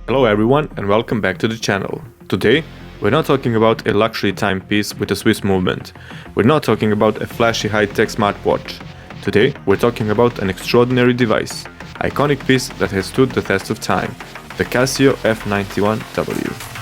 Hello everyone and welcome back to the channel. Today, we're not talking about a luxury timepiece with a Swiss movement. We're not talking about a flashy high-tech smartwatch. Today, we're talking about an extraordinary device, iconic piece that has stood the test of time, the Casio F-91W.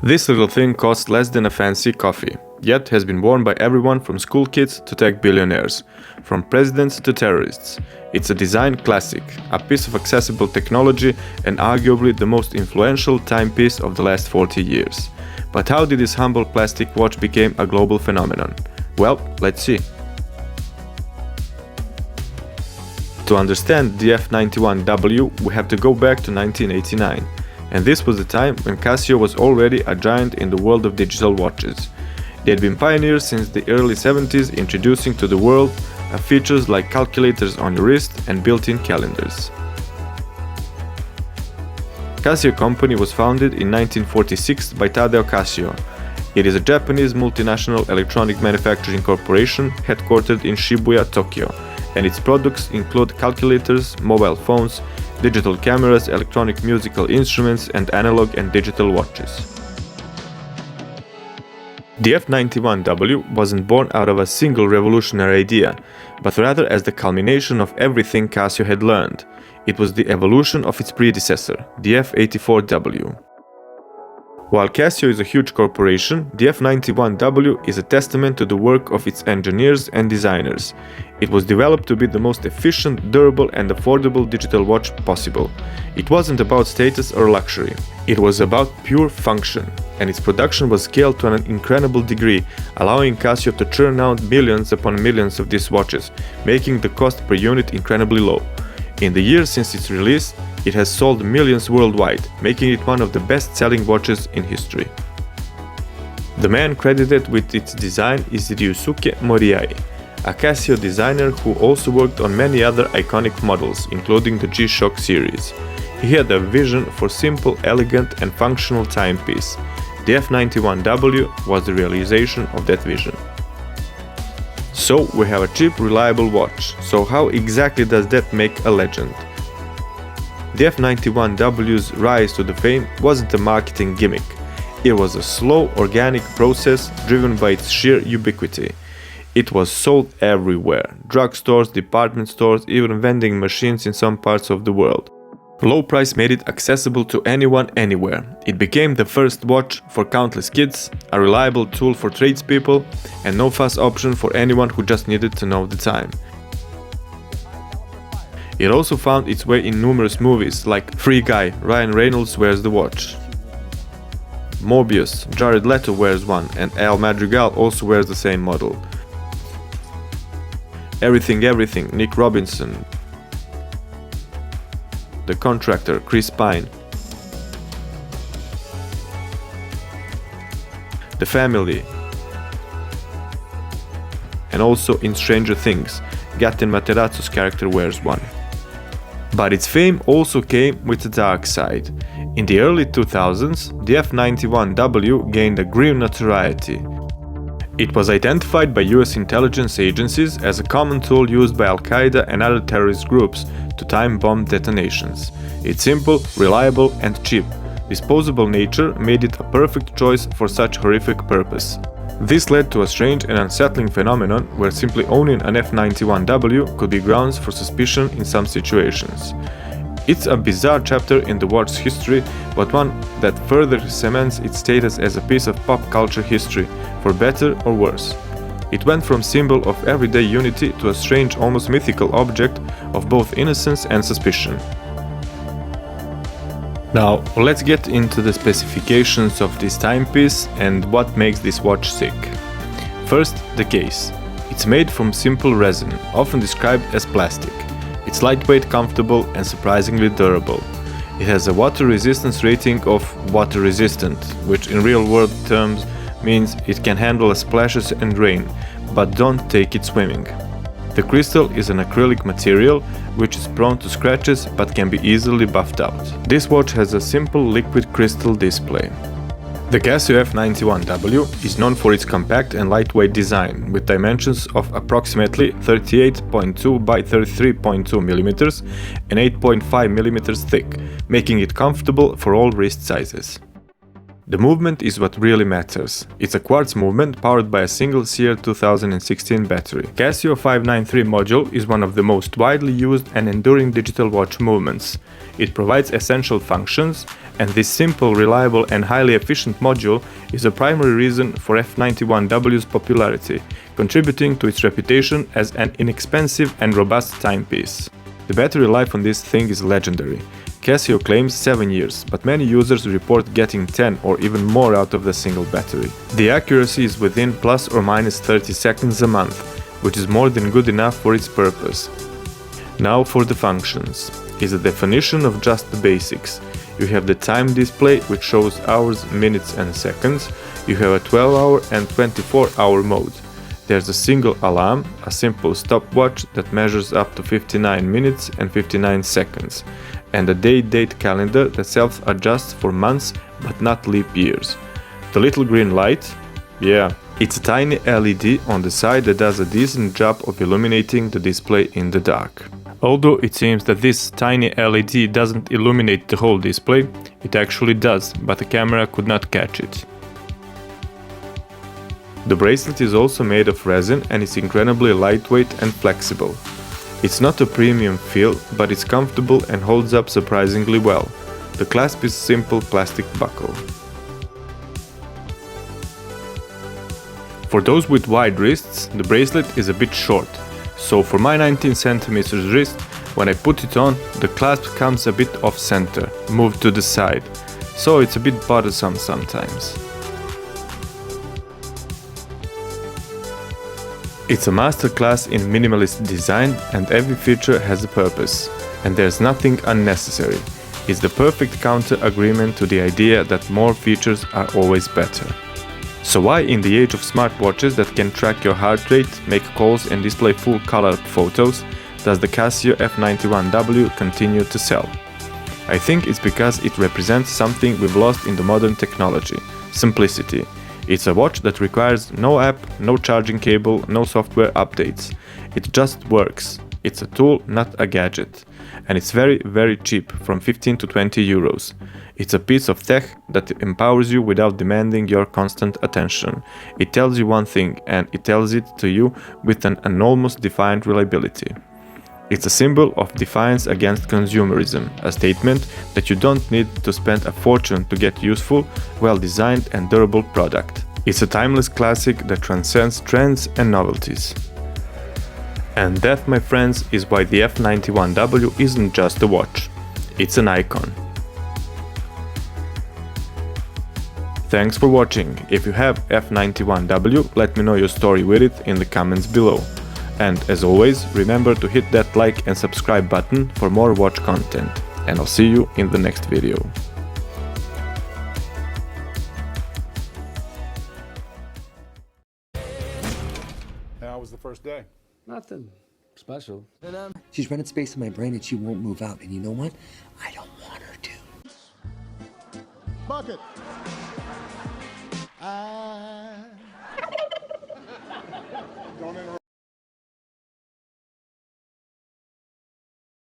This little thing costs less than a fancy coffee, yet has been worn by everyone from school kids to tech billionaires, from presidents to terrorists. It's a design classic, a piece of accessible technology and arguably the most influential timepiece of the last 40 years. But how did this humble plastic watch become a global phenomenon? Well, let's see. To understand the F-91W, we have to go back to 1989. And this was the time when Casio was already a giant in the world of digital watches. They had been pioneers since the early 70s, introducing to the world features like calculators on your wrist and built-in calendars. Casio company was founded in 1946 by Tadao Casio. It is a Japanese multinational electronic manufacturing corporation headquartered in Shibuya, Tokyo, and its products include calculators, mobile phones, digital cameras, electronic musical instruments, and analog and digital watches. The F-91W wasn't born out of a single revolutionary idea, but rather as the culmination of everything Casio had learned. It was the evolution of its predecessor, the F-84W. While Casio is a huge corporation, the F-91W is a testament to the work of its engineers and designers. It was developed to be the most efficient, durable and affordable digital watch possible. It wasn't about status or luxury. It was about pure function, and its production was scaled to an incredible degree, allowing Casio to churn out millions upon millions of these watches, making the cost per unit incredibly low. In the years since its release, it has sold millions worldwide, making it one of the best-selling watches in history. The man credited with its design is Ryusuke Moriai, a Casio designer who also worked on many other iconic models, including the G-Shock series. He had a vision for simple, elegant and functional timepiece. The F-91W was the realization of that vision. So we have a cheap, reliable watch. So how exactly does that make a legend? The F-91W's rise to the fame wasn't a marketing gimmick. It was a slow, organic process driven by its sheer ubiquity. It was sold everywhere: drugstores, department stores, even vending machines in some parts of the world. Low price made it accessible to anyone, anywhere. It became the first watch for countless kids, a reliable tool for tradespeople, and no-fuss option for anyone who just needed to know the time. It also found its way in numerous movies like Free Guy, Ryan Reynolds wears the watch. Mobius, Jared Leto wears one, and Al Madrigal also wears the same model. Everything, Nick Robinson. The Contractor, Chris Pine. The Family. And also in Stranger Things, Gaten Materazzo's character wears one. But its fame also came with the dark side. In the early 2000s, the F-91W gained a grim notoriety. It was identified by US intelligence agencies as a common tool used by Al-Qaeda and other terrorist groups to time bomb detonations. Its simple, reliable and cheap, disposable nature made it a perfect choice for such horrific purpose. This led to a strange and unsettling phenomenon where simply owning an F-91W could be grounds for suspicion in some situations. It's a bizarre chapter in the watch's history, but one that further cements its status as a piece of pop culture history, for better or worse. It went from symbol of everyday unity to a strange, almost mythical object of both innocence and suspicion. Now, let's get into the specifications of this timepiece and what makes this watch sick. First, the case. It's made from simple resin, often described as plastic. It's lightweight, comfortable and surprisingly durable. It has a water resistance rating of water resistant, which in real-world terms means it can handle splashes and rain, but don't take it swimming. The crystal is an acrylic material which is prone to scratches but can be easily buffed out. This watch has a simple liquid crystal display. The Casio F-91W is known for its compact and lightweight design, with dimensions of approximately 38.2 by 33.2 mm and 8.5 mm thick, making it comfortable for all wrist sizes. The movement is what really matters. It's a quartz movement powered by a single CR 2016 battery. Casio 593 module is one of the most widely used and enduring digital watch movements. It provides essential functions, and this simple, reliable and highly efficient module is a primary reason for F-91W's popularity, contributing to its reputation as an inexpensive and robust timepiece. The battery life on this thing is legendary. Casio claims 7 years, but many users report getting 10 or even more out of the single battery. The accuracy is within plus or minus 30 seconds a month, which is more than good enough for its purpose. Now for the functions. Is a definition of just the basics. You have the time display, which shows hours, minutes and seconds. You have a 12-hour and 24-hour mode. There's a single alarm, a simple stopwatch that measures up to 59 minutes and 59 seconds, and a day-date calendar that self-adjusts for months but not leap years. The little green light? Yeah, it's a tiny LED on the side that does a decent job of illuminating the display in the dark. Although it seems that this tiny LED doesn't illuminate the whole display, it actually does, but the camera could not catch it. The bracelet is also made of resin and is incredibly lightweight and flexible. It's not a premium feel, but it's comfortable and holds up surprisingly well. The clasp is simple plastic buckle. For those with wide wrists, the bracelet is a bit short. So for my 19 cm wrist, when I put it on, the clasp comes a bit off center, moved to the side, so it's a bit bothersome sometimes. It's a masterclass in minimalist design, and every feature has a purpose, and there's nothing unnecessary. It's the perfect counter-agreement to the idea that more features are always better. So why, in the age of smartwatches that can track your heart rate, make calls and display full-color photos, does the Casio F-91W continue to sell? I think it's because it represents something we've lost in the modern technology: simplicity. It's a watch that requires no app, no charging cable, no software updates. It just works. It's a tool, not a gadget. And it's very, very cheap, from 15 to 20 euros. It's a piece of tech that empowers you without demanding your constant attention. It tells you one thing, and it tells it to you with an almost defiant reliability. It's a symbol of defiance against consumerism, a statement that you don't need to spend a fortune to get useful, well-designed and durable product. It's a timeless classic that transcends trends and novelties. And that, my friends, is why the F-91W isn't just a watch. It's an icon. Thanks for watching. If you have F-91W, let me know your story with it in the comments below. And as always, remember to hit that like and subscribe button for more watch content. And I'll see you in the next video. How was the first day? Nothing special. She's rented space in my brain and she won't move out. And you know what? I don't want her to. Bucket.